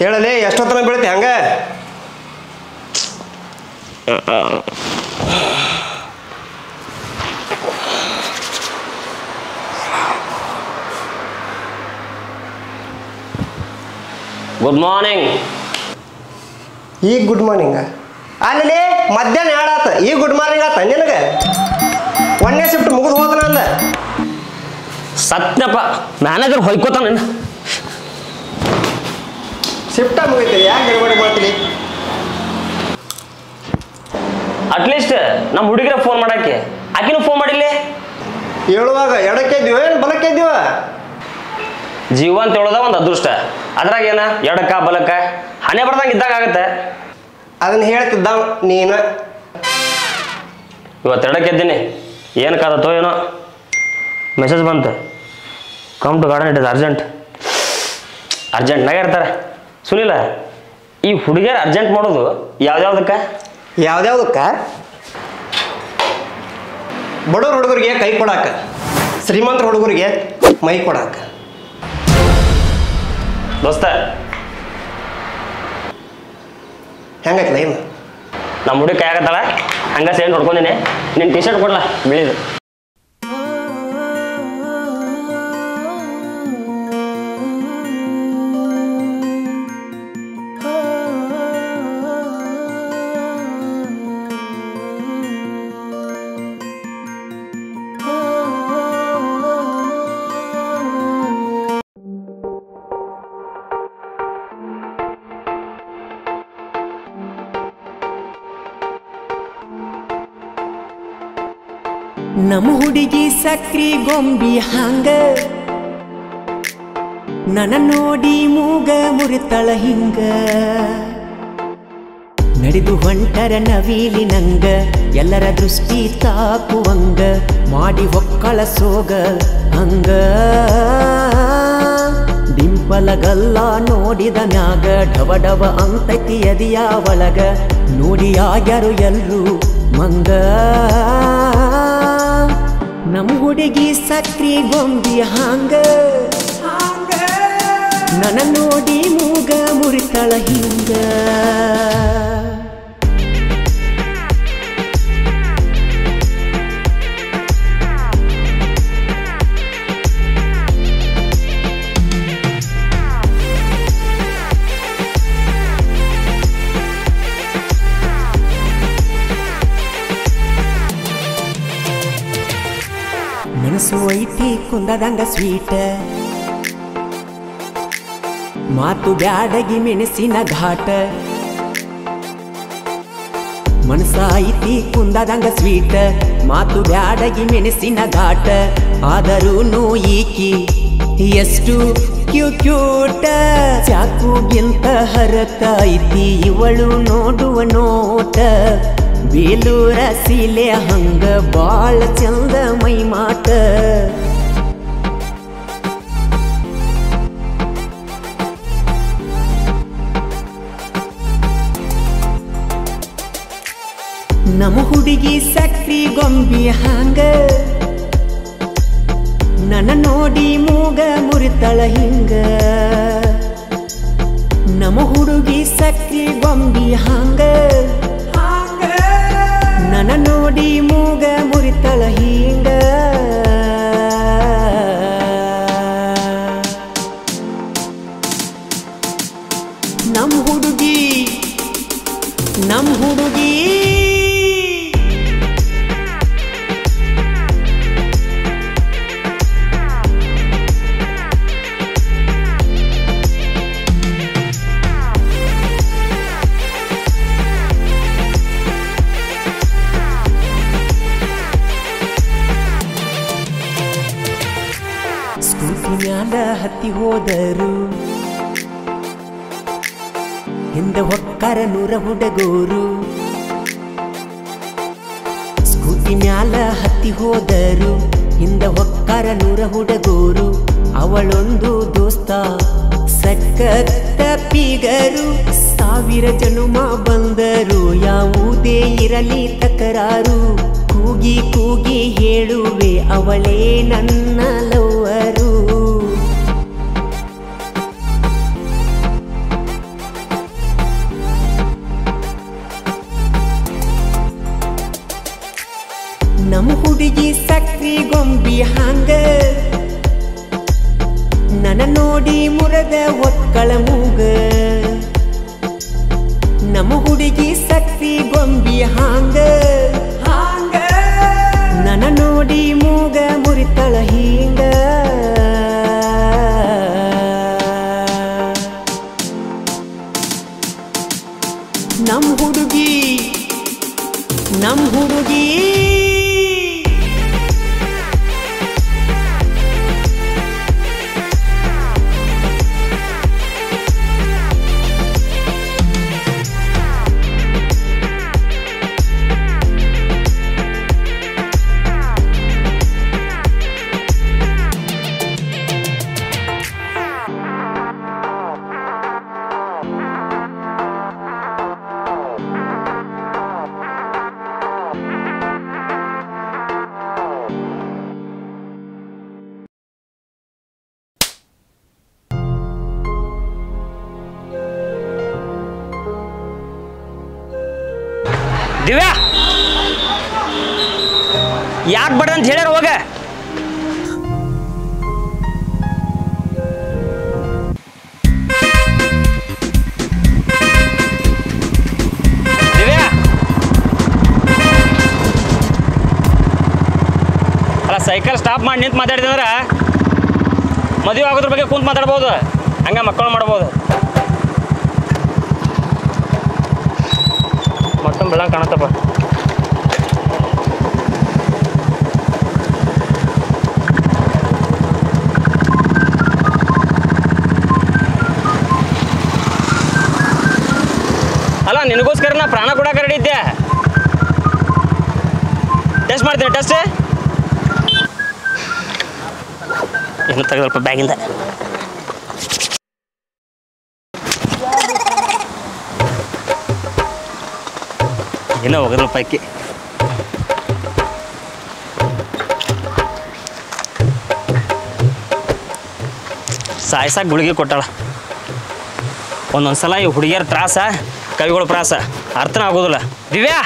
ಹೇಳಲಿ ಎಷ್ಟೊತ್ತನ ಬೀಳ್ತಿ ಹಂಗ good morning. ಈಗ ಗುಡ್ ಮಾರ್ನಿಂಗ ಅಲ್ಲಿ ಮಧ್ಯಾಹ್ನ ಹೇಳಾತ ಈಗ ಗುಡ್ ಮಾರ್ನಿಂಗ್ ಆತ ನಿನಗೆ ಒಂದೇ ಶಿಫ್ಟ್ ಮುಗಿದು ಹೋದನ ಅಂದ ಸತ್ಯಪ್ಪ ಮ್ಯಾನೇಜರ್ ಹೊಯ್ಕೋತಾನ ಶಿಫ್ಟ ಮುಗಿತು ಯಾಕೆ ಗಡಿಬಿಡಿ ಮಾಡ್ತೀವಿ ಅಟ್ಲೀಸ್ಟ್ ನಮ್ಮ ಹುಡುಗಿರ ಫೋನ್ ಮಾಡಕ್ಕೆ ಆಕಿನೂ ಫೋನ್ ಮಾಡಿಲ್ಲ ಹೇಳುವಾಗ ಎಡಕ್ಕೆ ಇದ್ದೀವ ಏನು ಬಲಕ್ಕೆ ಇದ್ದೀವ ಜೀವ ಅಂತ ಹೇಳೋದ ಒಂದು ಅದೃಷ್ಟ ಅದ್ರಾಗ ಏನ ಎಡಕ್ಕ ಬಲಕ್ಕ ಹಣೆ ಬರ್ದಂಗೆ ಇದ್ದಾಗ ಆಗತ್ತೆ ಅದನ್ನ ಹೇಳ್ತಿದ್ದ ನೀನು ಇವತ್ತು ಎಡಕ್ಕೆ ಎದ್ದೀನಿ ಏನು ಕಾದತ್ತೋ ಏನೋ ಮೆಸೇಜ್ ಬಂತು come to garden it is ಅರ್ಜೆಂಟ್ನಾಗ ಇರ್ತಾರೆ ಸುನಿಲ್ಲ ಈ ಹುಡುಗಿಯರು ಅರ್ಜೆಂಟ್ ಮಾಡೋದು ಯಾವ್ದ್ಯಾವ್ದಕ್ಕೆ ಯಾವ್ದ್ಯಾವ್ದಕ್ಕ ಬಡವ್ರ ಹುಡುಗರಿಗೆ ಕೈ ಕೊಡಾಕ ಶ್ರೀಮಂತರ ಹುಡುಗರಿಗೆ ಮೈ ಕೊಡಾಕ ದೋಸ್ತ ಹೆಂಗೈತಲ್ಲ ಏನು ನಮ್ಮ ಹುಡುಗಿ ಕೈ ಆಗತ್ತಲ್ಲ ಹಂಗ ಸೇಂಟ್ ಹೊಡ್ಕೊಂಡಿನಿ ನಿನ್ನ ಟಿ ಶರ್ಟ್ ಕೊಡ್ಲಾ ಬಿಳಿದು ನಮ್ಮ ಹುಡುಗಿ ಸಕ್ರಿ ಗೊಂಬಿ ಹಂಗ ನನ್ನ ನೋಡಿ ಮೂಗ ಮುರಿತಳ ಹಿಂಗ ನಡೆದು ಹೊಂಟರ ನವೀಲಿ ನಂಗ ಎಲ್ಲರ ದೃಷ್ಟಿ ತಾಕುವಂಗ ಮಾಡಿ ಹೊಕ್ಕಳ ಸೋಗ ಹಂಗ ಡಿಂಪಲಗಲ್ಲ ನೋಡಿದ ಮ್ಯಾಗ ಡವ ಡವ ಅಂತೈತಿ ಎದಿಯ ಒಳಗ ನೋಡಿ ಆಗ್ಯಾರು ಎಲ್ರು ಮಂಗ ನಮ್ಮ ಹುಡುಗಿ ಸಕ್ರಿ ಗೊಂಬಿ ಹಂಗ ನನ್ನ ನೋಡಿ ಮೂಗ ಮುರಿತಳ ಹಿಂಗ ಮನಸ್ಸು ಐತಿ ಕುಂದದಂಗ ಸ್ವೀಟ ಮಾತು ಬ್ಯಾಡಗಿ ಮೆಣಸಿನ ಘಾಟ ಮನಸ್ಸ ಐತಿ ಕುಂದದಂಗ ಸ್ವೀಟ ಮಾತು ಬ್ಯಾಡಗಿ ಮೆಣಸಿನ ಘಾಟ ಆದರೂ ಈಕಿ ಎಷ್ಟು ಕ್ಯೂಟ ಚಾಕುಗಿಂತ ಹರಕ ಐತಿ ಇವಳು ನೋಡುವ ನೋಟ ಬೇಲೂರ ಸೀಲೆ ಹಂಗ ಬಾಳ ಚಂದ ಮೈ ಮಾಟ ನಮ್ಮ ಹುಡುಗಿ ಸಕ್ರಿ ಗೊಂಬಿ ಹಂಗ ನನ್ನ ನೋಡಿ ಮೂಗ ಮುರಿತಳ ಹಿಂಗ ನಮ್ಮ ಹುಡುಗಿ ಸಕ್ರಿ ಗೊಂಬಿ ಹಂಗ ನನ್ನ ನೋಡಿ ಮೂಗ ಮುರಿತಳ ಹಿಂಗ ನಮ್ಮ ಹುಡುಗಿ ಸ್ಕೂಟಿ ಮ್ಯಾಲ ಹತ್ತಿ ಹೋದರು ಹಿಂದೆ ಹೊಕ್ಕರ 100 ಹುಡುಗರು ಸ್ಕೂಟಿ ಮ್ಯಾಲ ಹತ್ತಿ ಹೋದರು ಹಿಂದೆ ಹೊಕ್ಕರ 100 ಹುಡುಗರು ಅವಳೊಂದು ದೋಸ್ತ ಸಕ್ಕತ್ತ ಪಿಗರು 1000 ಜನುಮ ಬಂದರು ಯಾವುದೇ ಇರಲಿ ತಕರಾರು ಕೂಗಿ ಕೂಗಿ ಹೇಳುವೆ ಅವಳೇ ನನ್ನ ಲವ್ವರು ಹುಡುಗಿ ಸಕ್ರಿ ಗೊಂಬಿ ಹಾಂಗ ನನ್ನ ನೋಡಿ ಮುರದ ಒಕ್ಕಳ ಮೂಗ ನಮ್ಮ ಹುಡುಗಿ ಸಕ್ರಿ ಗೊಂಬಿ ಹಾಂಗ ಹಾಂಗ ನನ್ನ ನೋಡಿ ಮೂಗ ಮುರಿತಳ ಹಿಂಗ ನಮ್ ಹುಡುಗಿ ದಿವ್ಯಾ ಯಾಕೆ ಬಡ ಅಂತ ಹೇಳ್ಯಾರ ಹೋಗ ದಿವ್ಯಾ ಅಲ್ಲ ಸೈಕಲ್ ಸ್ಟಾಪ್ ಮಾಡಿ ನಿಂತು ಮಾತಾಡಿದ್ರೆ ಮದುವೆ ಆಗೋದ್ರ ಬಗ್ಗೆ ಕುಂತು ಮಾತಾಡ್ಬೋದು ಹಂಗ ಮಕ್ಕಳು ಮಾಡ್ಬೋದು ಮತ್ತೊಂದು ಬೆಳ ಕಾಣತ್ತಪ್ಪ ಅಲ್ಲ ನಿನಗೋಸ್ಕರ ನಾ ಪ್ರಾಣ ಕೂಡ ಕರಡಿದ್ದೆ ಟೆಸ್ಟ್ ಮಾಡ್ತೀನಿ ಟೆಸ್ಟ್ ಏನು ತೆಗೆದಲ್ಪ ಬ್ಯಾಗಿಂದ ಏನೋ ಹೋಗೋದ್ರ ಪೈಕಿ ಸಾಯ್ಸಾಕ ಗುಳಿಗೆ ಕೊಟ್ಟಾಳ ಒಂದೊಂದ್ಸಲ ಈ ಹುಡುಗಿಯರ ತ್ರಾಸ ಕವಿಗಳ ಪ್ರಾಸ ಅರ್ಥನ ಆಗೋದಿಲ್ಲ ದಿವ್ಯಾ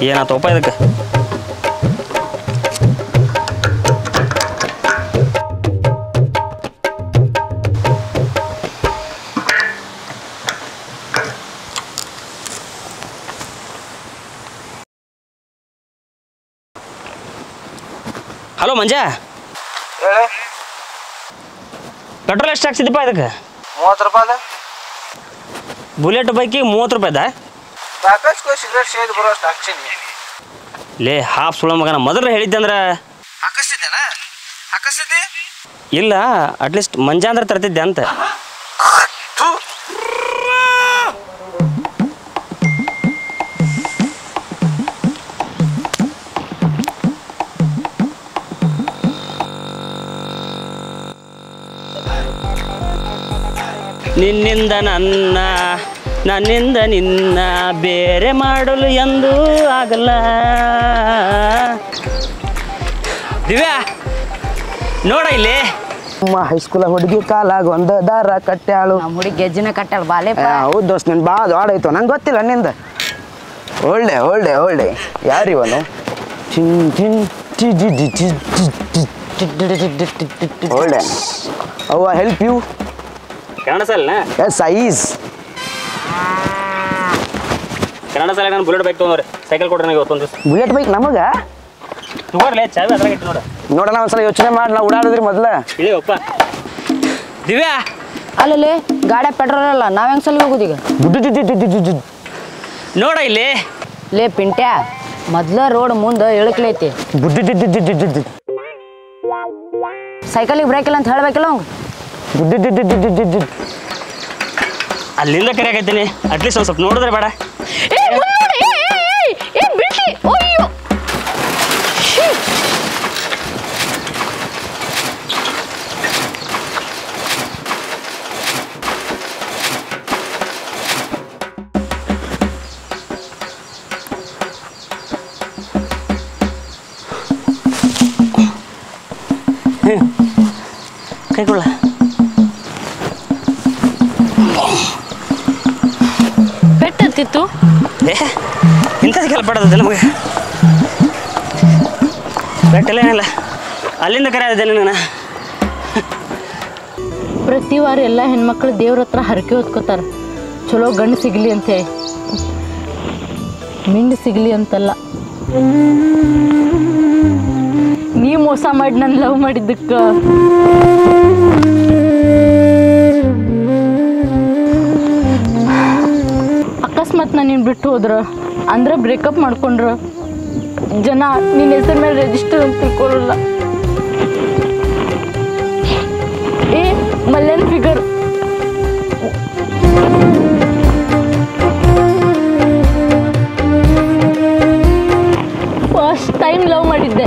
ಏನಾತಪ್ಪ ಇದಕ್ಕೆ ಹಲೋ ಮಂಜಾ ಹೇಳಿ ಪೆಟ್ರೋಲ್ ಎಷ್ಟು ಹಾಕ್ಸಿದಪ್ಪ ಇದಕ್ಕೆ 30 ರೂಪಾಯಿ ಬುಲೆಟ್ ಬೈಕಿಗೆ 30 ರೂಪಾಯಿದ ಸಾಕಷ್ಟು ಸಿಗರೇಟ್ ಸೇದ್ ಬರೋಷ್ಟು ಹಾಕ್ಸಿನಿ ಲೇ ಹಾಫ್ ಸುಳ ಮಗನ ಮೊದಲು ಹೇಳಿದ್ದೆ ಅಂದ್ರೆ ಹಾಕಿಸ್ತಿದ್ದೇನಾ ಹಾಕಿಸ್ತಿದ್ದಿ ಇಲ್ಲ ಅಟ್ಲೀಸ್ಟ್ ಮಂಜಾ ಅಂದ್ರೆ ತರ್ತಿದ್ದೆ ಅಂತ ನಿನ್ನಿಂದ ನನ್ನ ನನ್ನಿಂದ ನಿನ್ನ ಬೇರೆ ಮಾಡಲು ಎಂದೂ ಆಗಲ್ಲ ದಿವ್ಯಾ ನೋಡ ಇಲ್ಲಿ ನಮ್ಮ ಹೈಸ್ಕೂಲ್ ಹುಡುಗಿ ಕಾಲಾಗ ಒಂದು ದಾರ ಕಟ್ಟ್ಯಾಳು ನಮ್ಮ ಹುಡುಗಿ ಗೆಜ್ಜಿನ ಕಟ್ಟಾಳ ಬಾಲೆ ಹೌದು ದೋಸ್ತ್ ನಿನ್ ಭಾಳ ದೊಡ್ಡಾಯ್ತು ನಂಗೆ ಗೊತ್ತಿಲ್ಲ ನಿಂದ ಒಳ್ಳೆ ಒಳ್ಳೆ ಒಳ್ಳೆ ಯಾರಿವನು ಚಿನ್ ಚಿನ್ ಚಿ ಜಿ ಜಿ ಚಿ ಒಳ್ಳೆ ಅವ್ವ ಹೆಲ್ಪ್ ಯು ಕನ್ನಡ ಸಾಲಿನ ಎಸ್ ಐಸ್ ಕನ್ನಡ ಸಾಲ ನಾನು ಬುಲೆಟ್ ಬೈಕ್ ತೊಗೊಂಡ್ರಿ ಸೈಕಲ್ ಕೊಡ್ರಿ ನನಗೆ ಇವತ್ತೊಂದು ದಿವಸ ಬುಲೆಟ್ ಬೈಕ್ ನಮಗ ತಗೋರ್ಲೆ ಚಾವಿ ಅದ್ರಾಗ ಇಟ್ಟು ನೋಡ ನೋಡೋಣ ಒಂದ್ಸಲ ಯೋಚನೆ ಮಾಡಿ ನಾವು ಓಡಾಡಿದ್ರಿ ಮೊದ್ಲ ಇಳಿಯಪ್ಪ ದಿವ್ಯಾ ಅಲ್ಲಲ್ಲಿ ಗಾಡಿ ಪೆಟ್ರೋಲ್ ಅಲ್ಲ ನಾವ್ ಹೆಂಗ್ ಸಲ ಹೋಗುದೀಗ ನೋಡ ಇಲ್ಲಿ ಲೇ ಪಿಂಟ್ಯಾ ಮೊದ್ಲ ರೋಡ್ ಮುಂದೆ ಇಳಕ್ಲೈತಿ ಸೈಕಲಿಗೆ ಬ್ರೇಕ್ ಇಲ್ಲ ಅಂತ ಹೇಳ್ಬೇಕಿಲ್ಲ ಅವಂಗ ಅಲ್ಲಿಂದ ಕರೆಯಾಕೈತೀನಿ ಅಟ್ಲೀಸ್ಟ್ ಒಂದು ಸ್ವಲ್ಪ ನೋಡಿದ್ರೆ ಬೇಡ ಆಗ್ತಿತ್ತು. ಇಂಥದಕ್ಕೆಲ್ಲ ಪಡೋದು ನಮಗೆ ಬೆಟ್ಟೆಲ್ಲ ಏನಿಲ್ಲ. ಅಲ್ಲಿಂದ ಕರೆ ಆದಿದ್ದೆ ನಾನು. ಪ್ರತಿ ವಾರ ಎಲ್ಲ ಹೆಣ್ಮಕ್ಳು ದೇವ್ರ ಹತ್ರ ಹರಕೆ ಹೊತ್ಕೋತಾರ, ಚಲೋ ಗಂಡು ಸಿಗಲಿ ಅಂತೇಳಿ. ಮಿಂಡು ಸಿಗಲಿ ಅಂತಲ್ಲ. ನೀ ಮೋಸ ಮಾಡಿ ನಾನು ಲವ್ ಮಾಡಿದ್ದಕ್ಕ ಅಕಸ್ಮಾತ್ ನಾನು ನೀನು ಬಿಟ್ಟು ಹೋದ್ರ ಅಂದ್ರೆ ಬ್ರೇಕಪ್ ಮಾಡ್ಕೊಂಡ್ರ ಜನ ನಿನ್ನ ಹೆಸರು ಮೇಲೆ ರಿಜಿಸ್ಟರ್ ಅಂತ ತಿಳ್ಕೊಳ್ಳಲ್ಲ. ಏ ಮಲ್ಲೇನ್ ಫಿಗರ್ ಫಸ್ಟ್ ಟೈಮ್ ಲವ್ ಮಾಡಿದ್ದೆ,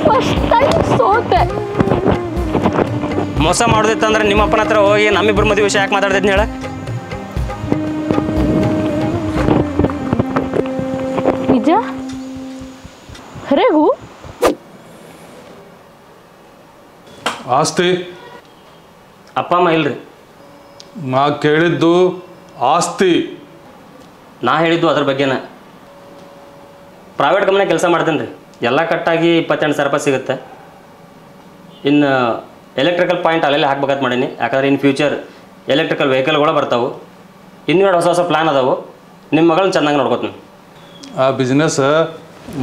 ಫಸ್ಟ್ ಟೈಮ್ ಸೋತೆ. ಮೋಸ ಮಾಡೋದಿತ್ತಂದ್ರೆ ನಿಮ್ಮ ಅಪ್ಪನ ಹತ್ರ ಹೋಗಿ ನಮ್ಮಿಬ್ಬರ ಮದುವೆ ವಿಷಯ ಯಾಕೆ ಮಾತಾಡ್ತಿದ್ನಿ ಹೇಳ? ನಿಜ ಹರೇಗು ಆಸ್ತಿ ಅಪ್ಪ ಅಮ್ಮ ಇಲ್ರಿ. ನಾ ಕೇಳಿದ್ದು ಆಸ್ತಿ. ನಾ ಹೇಳಿದ್ದು ಅದ್ರ ಬಗ್ಗೆನ. ಪ್ರೈವೇಟ್ ಕಂಪ್ನಿಯಾಗ ಕೆಲಸ ಮಾಡ್ತೀನಿ ರೀ. ಎಲ್ಲ ಕಟ್ಟಾಗಿ 28,000 ರೂಪಾಯಿ ಸಿಗುತ್ತೆ. ಇನ್ನು ಎಲೆಕ್ಟ್ರಿಕಲ್ ಪಾಯಿಂಟ್ ಅಲ್ಲೆಲ್ಲ ಹಾಕ್ಬೇಕಂತ ಮಾಡೀನಿ. ಯಾಕಂದ್ರೆ ಇನ್ ಫ್ಯೂಚರ್ ಎಲೆಕ್ಟ್ರಿಕಲ್ ವೆಹಿಕಲ್ಗಳು ಬರ್ತಾವೆ. ಇನ್ನೆರಡು ಹೊಸ ಹೊಸ ಪ್ಲ್ಯಾನ್ ಅದಾವು. ನಿಮ್ಮ ಮಗಳನ್ನ ಚೆನ್ನಾಗಿ ನೋಡ್ಕೋತೀನಿ. ಆ ಬಿಸ್ನೆಸ್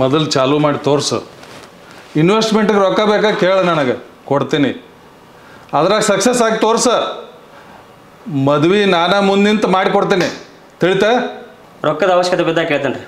ಮೊದಲು ಚಾಲೂ ಮಾಡಿ ತೋರಿಸು. ಇನ್ವೆಸ್ಟ್ಮೆಂಟಿಗೆ ರೊಕ್ಕ ಬೇಕಾ ಕೇಳು, ನನಗೆ ಕೊಡ್ತೀನಿ. ಅದ್ರಾಗ ಸಕ್ಸಸ್ ಆಗಿ ತೋರ್ಸ. ಮದ್ವೆ ನಾನಾ ಮುಂದಿಂತ ಮಾಡಿ ಕೊಡ್ತೀನಿ, ತಿಳಿತಾ? ರೊಕ್ಕದ ಅವಶ್ಯಕತೆ ಬಿದ್ದಾಗ ಕೇಳ್ತೇನೆ ರೀ.